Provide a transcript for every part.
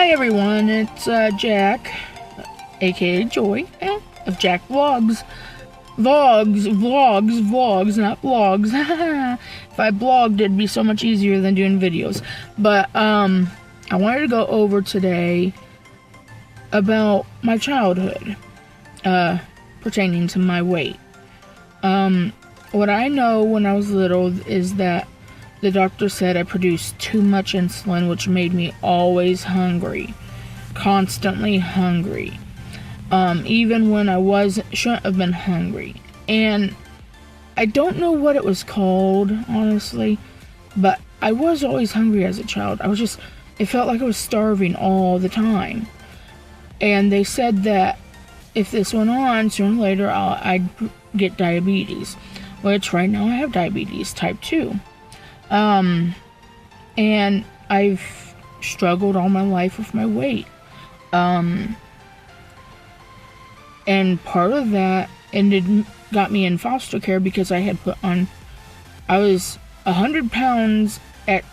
Hi everyone, it's Jack, aka Joy, of Jack Vlogs. Vlogs, not vlogs. If I blogged, it'd be so much easier than doing videos. But, I wanted to go over today about my childhood, pertaining to my weight. What I know when I was little is that the doctor said I produced too much insulin, which made me always hungry. Constantly hungry. Even when I shouldn't have been hungry. And I don't know what it was called, honestly, but I was always hungry as a child. It felt like I was starving all the time. And they said that if this went on, sooner or later, I'd get diabetes. Which right now I have diabetes, type 2. And I've struggled all my life with my weight. And part of that got me in foster care because I was 100 pounds at,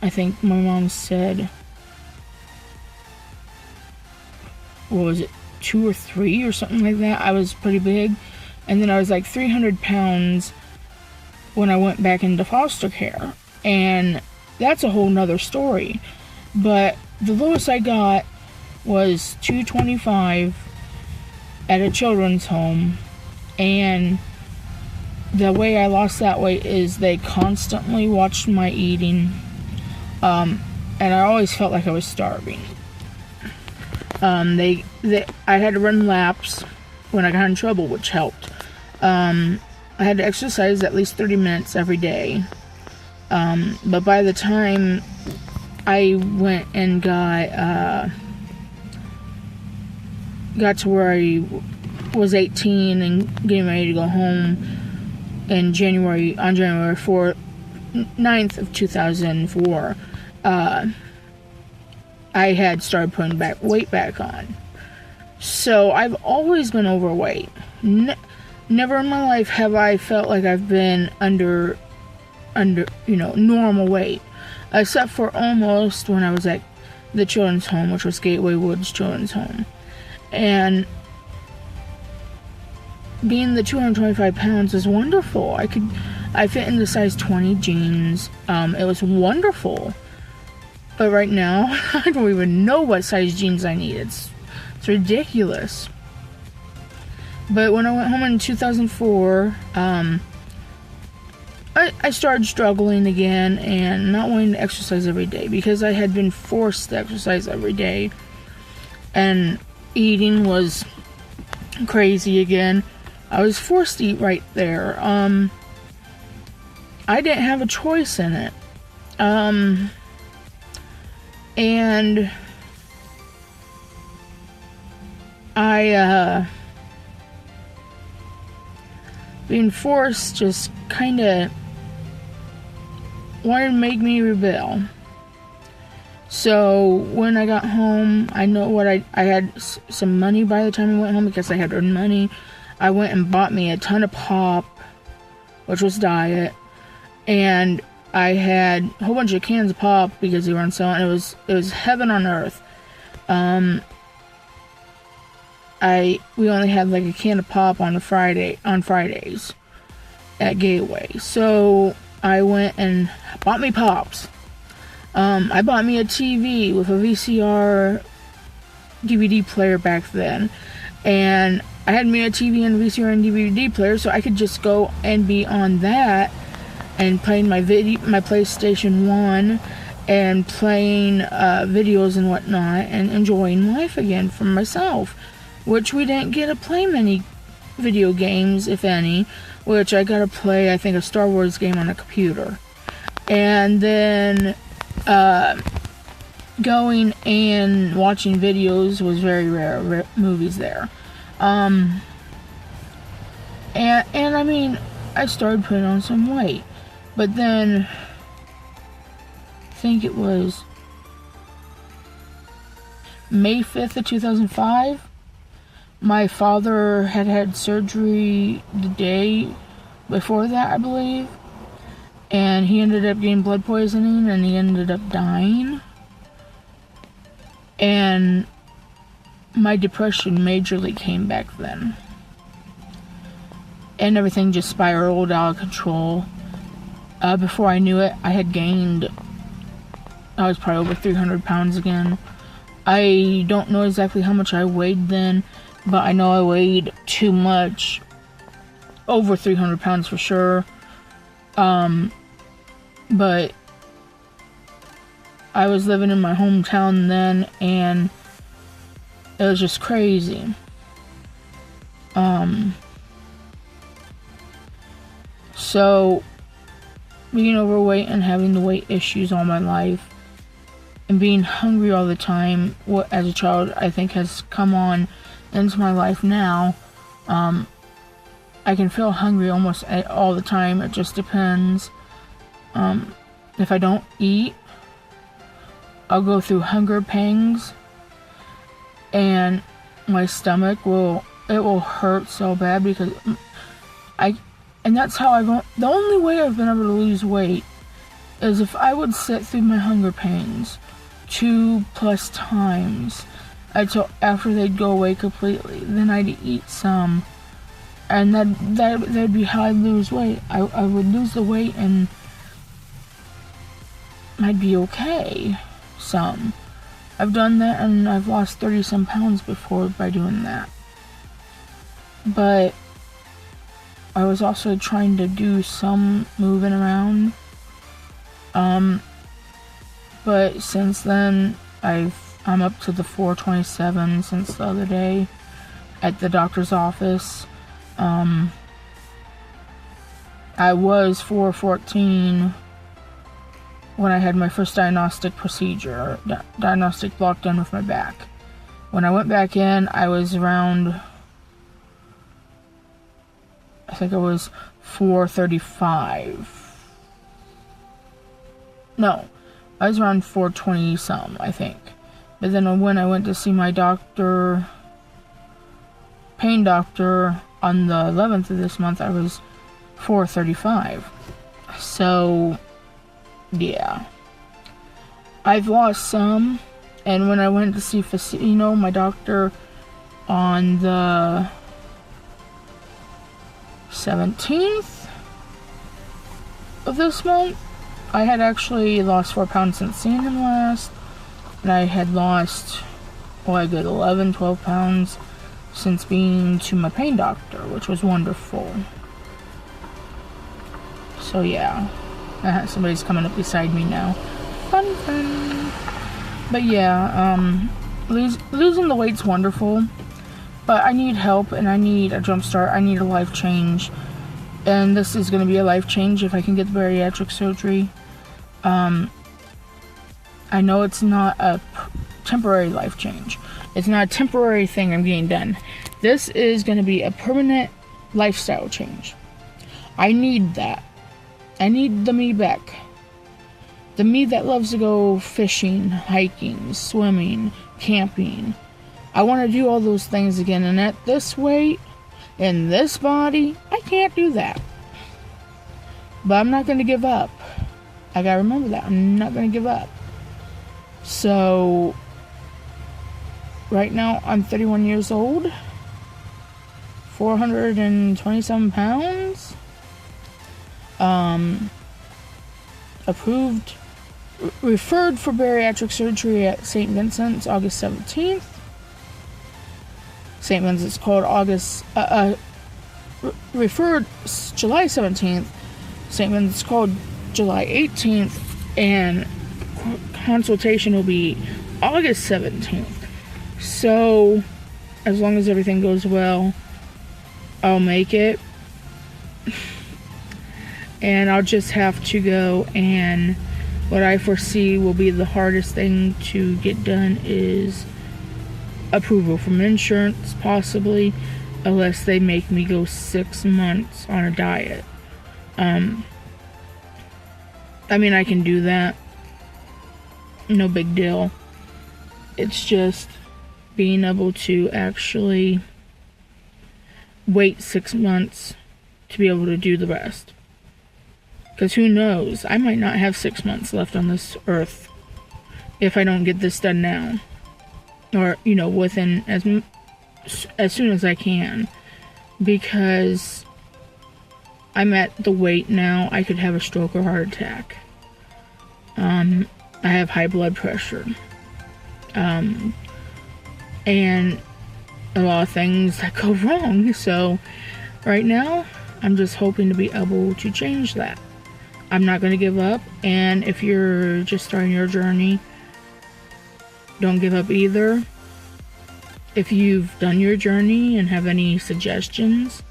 I think my mom said, what was it, 2 or 3 or something like that. I was pretty big. And then I was like 300 pounds when I went back into foster care. And that's a whole nother story. But the lowest I got was 225 at a children's home. And the way I lost that weight is they constantly watched my eating. And I always felt like I was starving. I had to run laps when I got in trouble, which helped. I had to exercise at least 30 minutes every day. But by the time I went and got to where I was 18 and getting ready to go home on January 9th of 2004, I had started putting weight back on. So I've always been overweight. Never in my life have I felt like I've been under normal weight, except for almost when I was at the children's home, which was Gateway Woods Children's Home. And being the 225 pounds is wonderful. I fit in the size 20 jeans. It was wonderful. But right now, I don't even know what size jeans I need. It's ridiculous. But when I went home in 2004, I started struggling again and not wanting to exercise every day because I had been forced to exercise every day. And eating was crazy again. I was forced to eat right there. I didn't have a choice in it. And being forced just kind of wanted to make me rebel. So when I got home, I had some money by the time I went home because I had earned money. I went and bought me a ton of pop, which was diet, and I had a whole bunch of cans of pop because they were on sale, and it was heaven on earth. We only had like a can of pop on Fridays at Gateway. So I went and bought me pops. I bought me a TV with a VCR DVD player back then. And I had me a TV and VCR and DVD player so I could just go and be on that and playing my PlayStation 1 and playing videos and whatnot and enjoying life again for myself. Which we didn't get to play many video games, if any, which I got to play, I think, a Star Wars game on a computer. And then going and watching videos was very rare, movies there. And I mean, I started putting on some weight. But then, I think it was May 5th of 2005. My father had surgery the day before that, I believe. And he ended up getting blood poisoning and he ended up dying. And my depression majorly came back then. And everything just spiraled out of control. Before I knew it, I was probably over 300 pounds again. I don't know exactly how much I weighed then, but I know I weighed too much. Over 300 pounds for sure. But I was living in my hometown then, and it was just crazy. So, being overweight and having the weight issues all my life, and being hungry all the time, what as a child I think has come on into my life now. I can feel hungry almost all the time. It just depends. If I don't eat, I'll go through hunger pangs, and my stomach will hurt so bad because and that's how the only way I've been able to lose weight is if I would sit through my hunger pains 2+ times until after they'd go away completely. Then I'd eat some, and that'd be how I'd lose weight. I would lose the weight and I'd be okay. Some. I've done that, and I've lost 30-some pounds before by doing that. But I was also trying to do some moving around. But since then, I'm up to the 427 since the other day at the doctor's office. I was 414 when I had my first diagnostic procedure, diagnostic block done with my back. When I went back in, I was around, I think I was 435. No, I was around 420 some, I think. But then when I went to see my doctor, pain doctor, on the 11th of this month, I was 435. So, yeah. I've lost some, and when I went to see my doctor on the 17th of this month, I had actually lost 4 pounds since seeing him last, and I had lost, a good 11, 12 pounds since being to my pain doctor, which was wonderful. So yeah, somebody's coming up beside me now. Fun. But yeah, losing the weight's wonderful, but I need help, and I need a jump start. I need a life change, and this is going to be a life change if I can get the bariatric surgery. I know it's not a temporary life change. It's not a temporary thing I'm getting done. This is going to be a permanent lifestyle change. I need that. I need the me back. The me that loves to go fishing, hiking, swimming, camping. I want to do all those things again, and at this weight, in this body, I can't do that. But I'm not going to give up. I gotta remember that. I'm not going to give up. So, right now, I'm 31 years old. 427 pounds. Referred for bariatric surgery at St. Vincent's August 17th. St. Vincent's called referred July 17th. St. Vincent's called July 18th, and consultation will be August 17th. So, as long as everything goes well, I'll make it. And I'll just have to go, and what I foresee will be the hardest thing to get done is approval from insurance, possibly, unless they make me go 6 months on a diet. I mean, I can do that. No big deal. It's just being able to actually wait 6 months to be able to do the rest. Because who knows? I might not have 6 months left on this earth if I don't get this done now. or within as soon as I can, because I'm at the weight now I could have a stroke or heart attack. I have high blood pressure, and a lot of things that go wrong. So right now I'm just hoping to be able to change that. I'm not going to give up, and if you're just starting your journey, don't give up either. If you've done your journey and have any suggestions,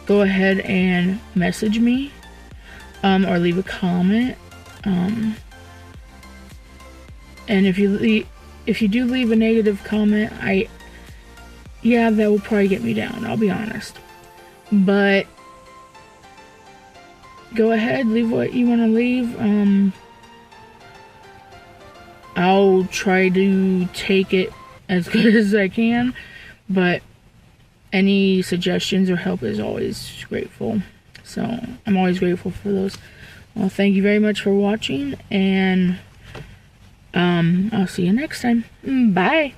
go ahead and message me, or leave a comment. And if you do leave a negative comment, that will probably get me down, I'll be honest. But go ahead, leave what you want to leave. I'll try to take it as good as I can, but any suggestions or help is always grateful. So I'm always grateful for those. Well, thank you very much for watching, and I'll see you next time. Bye.